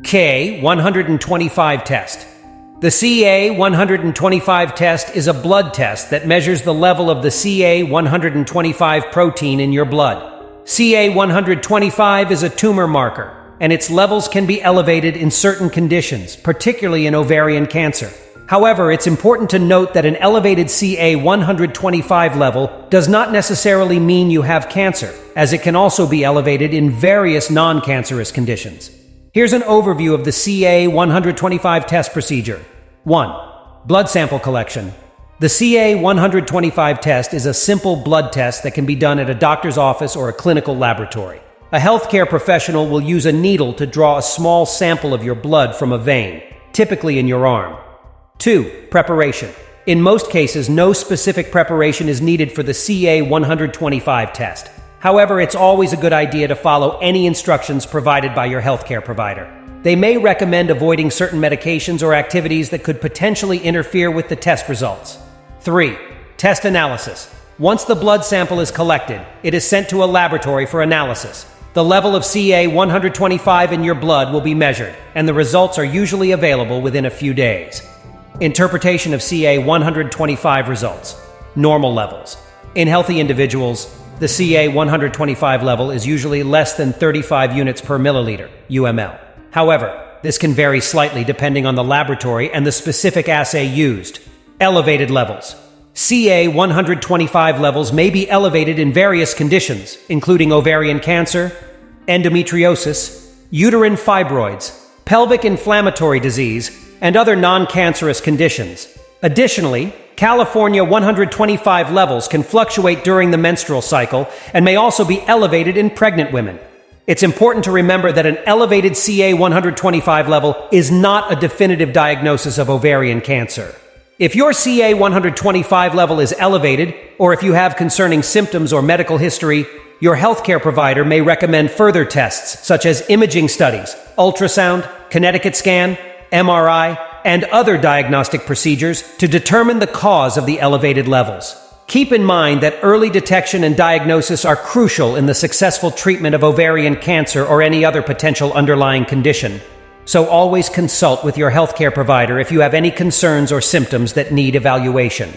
Ca125 test. The Ca125 test is a blood test that measures the level of the Ca125 protein in your blood. Ca125 is a tumor marker, and its levels can be elevated in certain conditions, particularly in ovarian cancer. However, it's important to note that an elevated Ca125 level does not necessarily mean you have cancer, as it can also be elevated in various non-cancerous conditions. Here's an overview of the Ca125 test procedure. 1. Blood sample collection. The Ca125 test is a simple blood test that can be done at a doctor's office or a clinical laboratory. A healthcare professional will use a needle to draw a small sample of your blood from a vein, typically in your arm. 2. Preparation. In most cases, no specific preparation is needed for the Ca125 test. However, it's always a good idea to follow any instructions provided by your healthcare provider. They may recommend avoiding certain medications or activities that could potentially interfere with the test results. 3. Test analysis. Once the blood sample is collected, it is sent to a laboratory for analysis. The level of Ca125 in your blood will be measured, and the results are usually available within a few days. Interpretation of Ca125 results. Normal levels. In healthy individuals, the Ca125 level is usually less than 35 units per milliliter, UML. However, this can vary slightly depending on the laboratory and the specific assay used. Elevated levels. Ca125 levels may be elevated in various conditions, including ovarian cancer, endometriosis, uterine fibroids, pelvic inflammatory disease, and other non-cancerous conditions. Additionally, California 125 levels can fluctuate during the menstrual cycle and may also be elevated in pregnant women. It's important to remember that an elevated Ca125 level is not a definitive diagnosis of ovarian cancer. If your Ca125 level is elevated, or if you have concerning symptoms or medical history, your healthcare provider may recommend further tests such as imaging studies, ultrasound, Connecticut scan, MRI, and other diagnostic procedures to determine the cause of the elevated levels. Keep in mind that early detection and diagnosis are crucial in the successful treatment of ovarian cancer or any other potential underlying condition. So always consult with your healthcare provider if you have any concerns or symptoms that need evaluation.